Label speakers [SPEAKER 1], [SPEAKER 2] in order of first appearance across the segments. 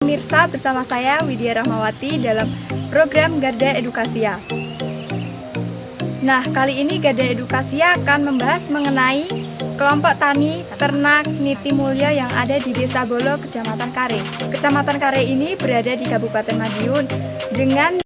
[SPEAKER 1] pemirsa, bersama saya Widya Rahmawati dalam program Garda Edukasia. Nah, kali ini Garda Edukasia akan membahas mengenai kelompok tani ternak Niti Mulya yang ada di Desa Bolo, Kecamatan Kare. Kecamatan Kare ini berada di Kabupaten Madiun dengan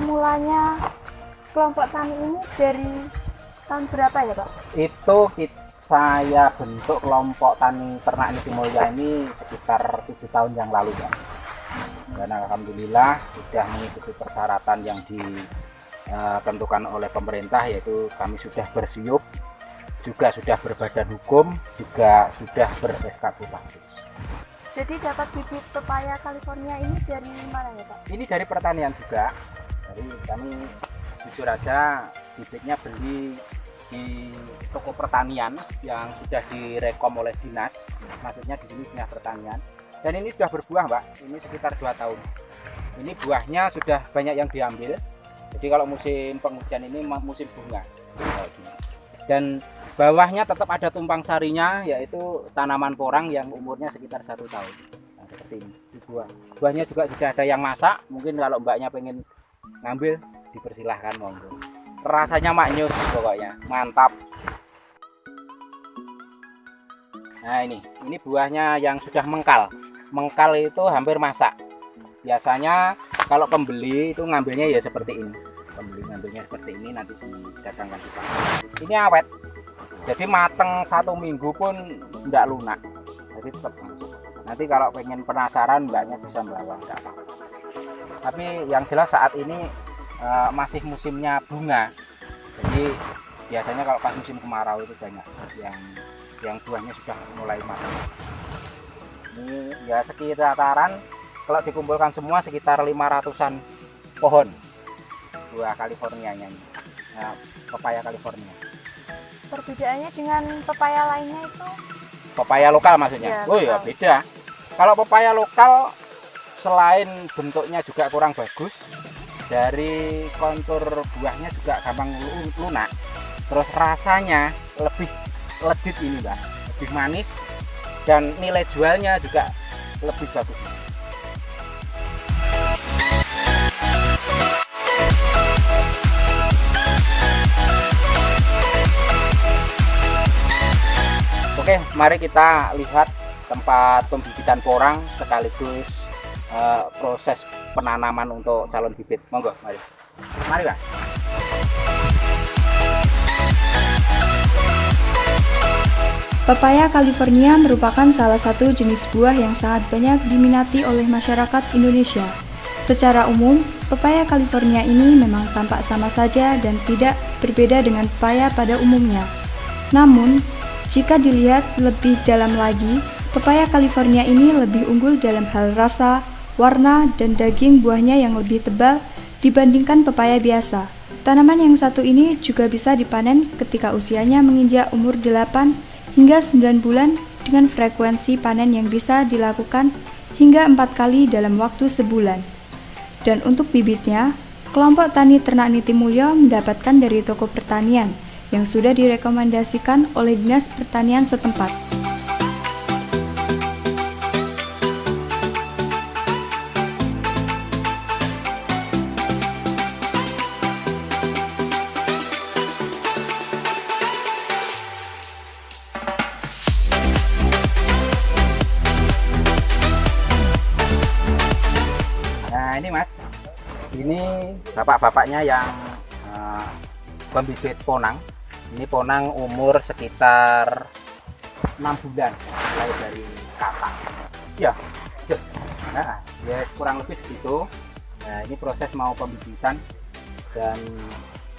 [SPEAKER 1] mulanya kelompok tani ini dari tahun berapa ya Pak?
[SPEAKER 2] Saya bentuk kelompok tani ternak Niti Mulya ini sekitar 7 tahun yang lalu ya. Dan alhamdulillah sudah mengikuti persyaratan yang ditentukan oleh pemerintah, yaitu kami sudah bersiup, juga sudah berbadan hukum, juga sudah ber-SK Bupati.
[SPEAKER 1] Jadi dapat bibit pepaya California ini dari mana ya Pak?
[SPEAKER 2] Ini dari pertanian juga. Jadi kami jujur aja bibitnya beli di toko pertanian yang sudah direkom oleh dinas, maksudnya di sini dinas pertanian. Dan ini sudah berbuah Mbak, ini sekitar 2 tahun. Ini buahnya sudah banyak yang diambil. Jadi kalau musim penghujan ini musim bunga. Dan bawahnya tetap ada tumpang sarinya, yaitu tanaman porang yang umurnya sekitar 1 tahun. Nah, seperti ini di buah. Buahnya juga sudah ada yang masak. Mungkin kalau mbaknya pengen ngambil, dipersilahkan monggo. Rasanya maknyus pokoknya, mantap. Nah ini buahnya yang sudah mengkal. Mengkal itu hampir masak. Biasanya kalau pembeli itu ngambilnya ya seperti ini. Pembeli ngambilnya seperti ini, nanti didagangkan di pasar. Ini awet. Jadi mateng 1 minggu pun tidak lunak. Jadi tetap mantap. Nanti kalau pengen penasaran mbaknya bisa bawa, enggak apa-apa. Tapi yang jelas saat ini masih musimnya bunga. Jadi biasanya kalau pas musim kemarau itu banyak yang buahnya sudah mulai matang. Ini ya sekitaran kalau dikumpulkan semua sekitar 500-an pohon buah Californianya ini. Nah, pepaya California.
[SPEAKER 1] Perbedaannya dengan pepaya lainnya itu?
[SPEAKER 2] Pepaya lokal maksudnya?
[SPEAKER 1] Ya,
[SPEAKER 2] oh ya beda. Kalau pepaya lokal selain bentuknya juga kurang bagus, dari kontur buahnya juga gampang lunak, terus rasanya lebih legit ini Mbak, lebih manis dan nilai jualnya juga lebih bagus. Oke, mari kita lihat tempat pembibitan porang sekaligus proses penanaman untuk calon bibit. Monggo, mari. Mari, Pak.
[SPEAKER 1] Pepaya California merupakan salah satu jenis buah yang sangat banyak diminati oleh masyarakat Indonesia. Secara umum, pepaya California ini memang tampak sama saja dan tidak berbeda dengan pepaya pada umumnya. Namun, jika dilihat lebih dalam lagi, pepaya California ini lebih unggul dalam hal rasa, warna, dan daging buahnya yang lebih tebal dibandingkan pepaya biasa. Tanaman yang satu ini juga bisa dipanen ketika usianya menginjak umur 8 hingga 9 bulan dengan frekuensi panen yang bisa dilakukan hingga 4 kali dalam waktu sebulan. Dan untuk bibitnya, kelompok tani ternak Nitimulyo mendapatkan dari toko pertanian yang sudah direkomendasikan oleh Dinas Pertanian setempat.
[SPEAKER 2] Nah ini Mas, ini bapak-bapaknya yang pembibit ponang. Ini ponang umur sekitar 6 bulan mulai dari katak. Ya, nah ya kurang lebih segitu. Nah ini proses mau pembibitan dan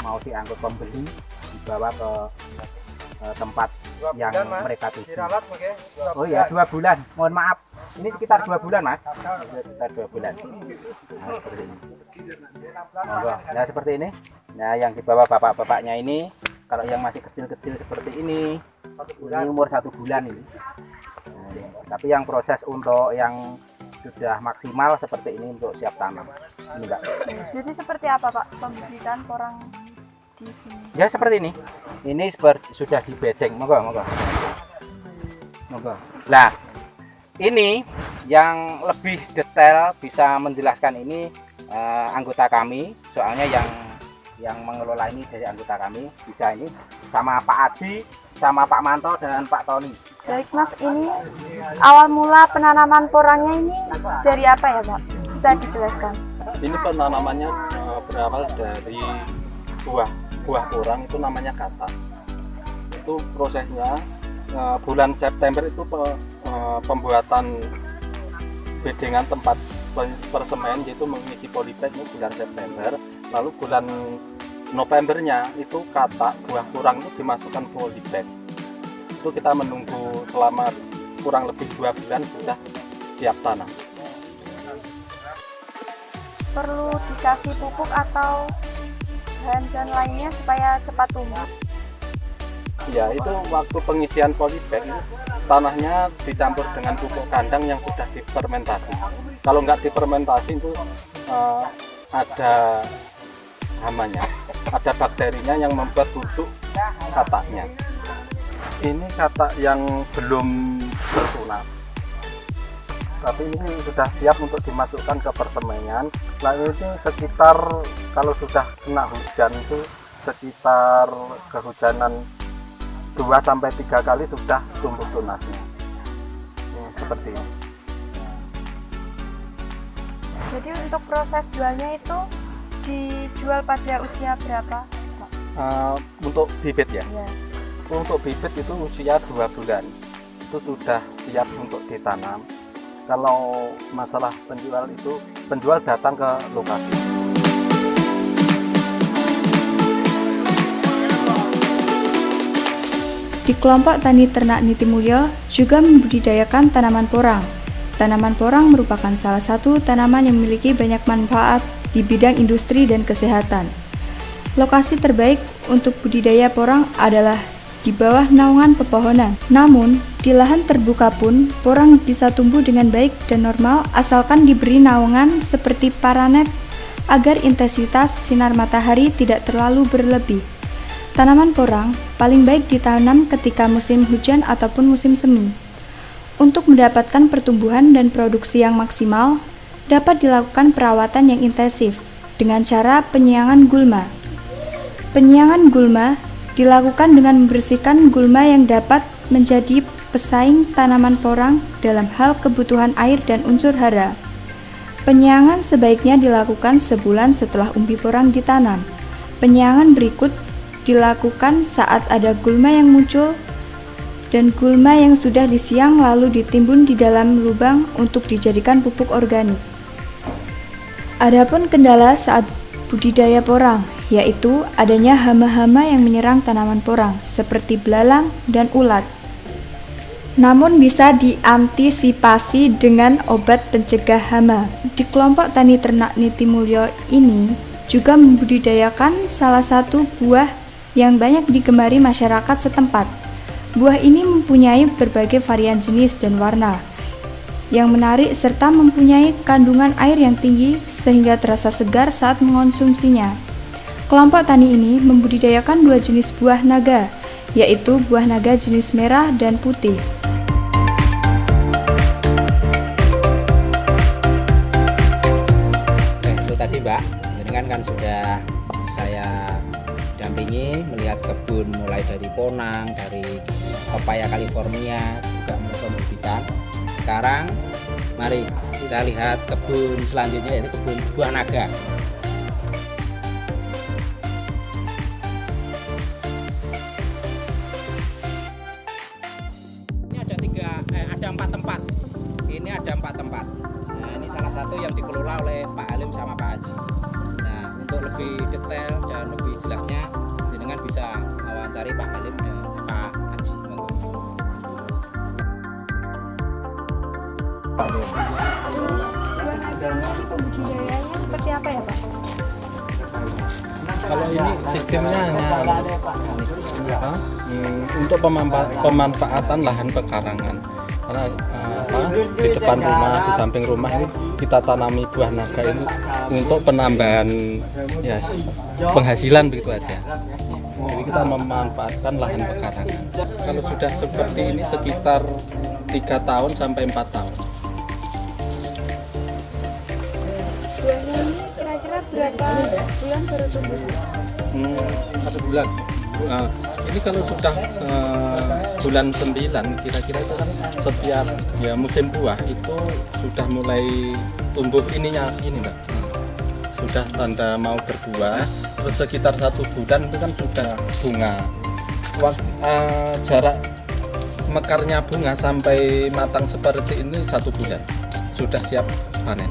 [SPEAKER 2] mau diangkut pembeli dibawa ke tempat yang mereka tuju. Oh ya 2 bulan, mohon maaf. Ini sekitar 2 bulan Mas, sekitar 2 bulan. Nah seperti ini. Nah seperti ini. Nah yang dibawa bapak-bapaknya ini, kalau yang masih kecil-kecil seperti ini umur 1 bulan ini. Nah, tapi yang proses untuk yang sudah maksimal seperti ini untuk siap tanam. Ini Mbak.
[SPEAKER 1] Jadi seperti apa Pak pembibitan porang di sini?
[SPEAKER 2] Ya seperti ini. Ini sudah di bedeng. Monggo. Nah, ini yang lebih detail bisa menjelaskan ini anggota kami, soalnya yang mengelola ini dari anggota kami, bisa ini sama Pak Adi, sama Pak Manto dan Pak Tony.
[SPEAKER 1] Baik Mas, ini awal mula penanaman porangnya ini dari apa ya Pak? Bisa dijelaskan?
[SPEAKER 3] Ini penanamannya berawal dari buah porang, itu namanya katak. Itu prosesnya bulan September itu pembuatan bedengan tempat persemen, yaitu mengisi polybag itu bulan September. Lalu bulan Novembernya itu katak buah porang itu dimasukkan polybag. Itu kita menunggu selama kurang lebih 2 bulan sudah siap tanam.
[SPEAKER 1] Perlu dikasih pupuk atau bahan lainnya supaya cepat tumbuh?
[SPEAKER 3] Ya, itu waktu pengisian polybag tanahnya dicampur dengan pupuk kandang yang sudah difermentasi. Kalau nggak difermentasi itu ada hamanya, ada bakterinya yang membuat busuk kataknya. Ini katak yang belum tertunas, tapi ini sudah siap untuk dimasukkan ke persemengan. Lalu itu sekitar, kalau sudah kena hujan itu sekitar kehujanan 2-3 kali sudah tumbuh tunasnya. Seperti ini.
[SPEAKER 1] Jadi untuk proses jualnya itu dijual pada usia berapa?
[SPEAKER 3] Untuk bibit ya?
[SPEAKER 1] Ya.
[SPEAKER 3] Untuk bibit itu usia 2 bulan. Itu sudah siap untuk ditanam. Kalau masalah penjual itu, penjual datang ke lokasi.
[SPEAKER 1] Di kelompok tani ternak Nitimulyo juga membudidayakan tanaman porang. Tanaman porang merupakan salah satu tanaman yang memiliki banyak manfaat di bidang industri dan kesehatan. Lokasi terbaik untuk budidaya porang adalah di bawah naungan pepohonan. Namun, di lahan terbuka pun porang bisa tumbuh dengan baik dan normal asalkan diberi naungan seperti paranet agar intensitas sinar matahari tidak terlalu berlebih. Tanaman porang paling baik ditanam ketika musim hujan ataupun musim semi. Untuk mendapatkan pertumbuhan dan produksi yang maksimal, dapat dilakukan perawatan yang intensif dengan cara penyiangan gulma. Penyiangan gulma dilakukan dengan membersihkan gulma yang dapat menjadi pesaing tanaman porang dalam hal kebutuhan air dan unsur hara. Penyiangan sebaiknya dilakukan sebulan setelah umbi porang ditanam. Penyiangan berikut dilakukan saat ada gulma yang muncul dan gulma yang sudah disiang lalu ditimbun di dalam lubang untuk dijadikan pupuk organik. Adapun kendala saat budidaya porang, yaitu adanya hama-hama yang menyerang tanaman porang seperti belalang dan ulat. Namun bisa diantisipasi dengan obat pencegah hama. Di kelompok tani ternak Nitimulyo ini juga membudidayakan salah satu buah yang banyak digemari masyarakat setempat. Buah ini mempunyai berbagai varian jenis dan warna yang menarik serta mempunyai kandungan air yang tinggi sehingga terasa segar saat mengonsumsinya. Kelompok tani ini membudidayakan 2 jenis buah naga, yaitu buah naga jenis merah dan putih.
[SPEAKER 2] Itu tadi Mbak, kan sudah saya dampingi melihat kebun mulai dari ponang, dari pepaya California, juga pembibitan. Sekarang mari kita lihat kebun selanjutnya, yaitu kebun buah naga. Ini ada 4 tempat. Ini ada 4 tempat. Nah, ini salah satu yang dikelola oleh Pak Halim sama Pak Haji. Nah, untuk lebih detail dan lebih jelasnya, jenengan bisa wawancari Pak Halim dan Pak Haji.
[SPEAKER 1] Buah naga ini pembudidayanya seperti apa ya Pak?
[SPEAKER 3] Kalau ini sistemnya hanya untuk pemanfaatan lahan pekarangan. Karena di depan rumah, di samping rumah ini kita tanami buah naga ini untuk penambahan ya penghasilan begitu aja. Jadi kita memanfaatkan lahan pekarangan. Kalau sudah seperti ini sekitar 3 tahun sampai 4 tahun.
[SPEAKER 1] Buahnya ini kira-kira berapa bulan baru tumbuh?
[SPEAKER 3] 1 bulan. Nah, ini kalau sudah bulan 9 kira-kira itu kan setiap ya musim buah itu sudah mulai tumbuh ininya ini Mbak. Sudah tanda mau berbuah, terus sekitar 1 bulan itu kan sudah bunga. Jarak mekarnya bunga sampai matang seperti ini 1 bulan sudah siap panen.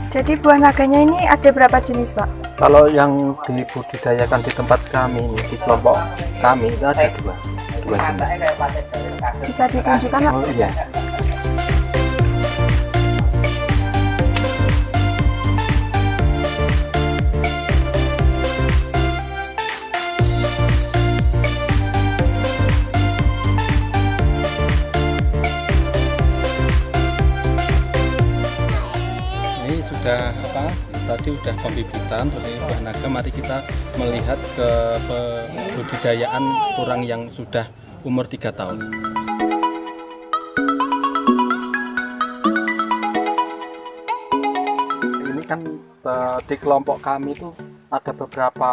[SPEAKER 1] Jadi buah naganya ini ada berapa jenis Pak?
[SPEAKER 3] Kalau yang dibudidayakan di tempat kami, di kelompok kami itu ada dua jenis.
[SPEAKER 1] Bisa ditunjukkan Pak?
[SPEAKER 3] Oh iya. Ini sudah tadi sudah pembibitan, terus ini buah naga. Mari kita melihat ke budidayaan porang yang sudah umur 3 tahun. Ini kan di kelompok kami itu ada beberapa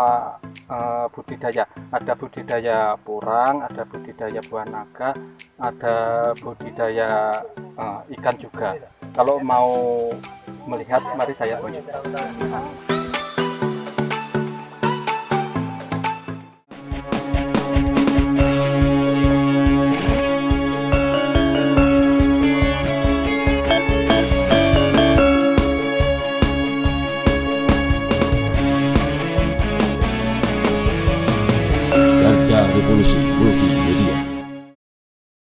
[SPEAKER 3] budidaya. Ada budidaya porang, ada budidaya buah naga, ada budidaya ikan juga. Kalau mau melihat, mari saya tunjukkan.
[SPEAKER 4] Garda Revolusi Multimedia.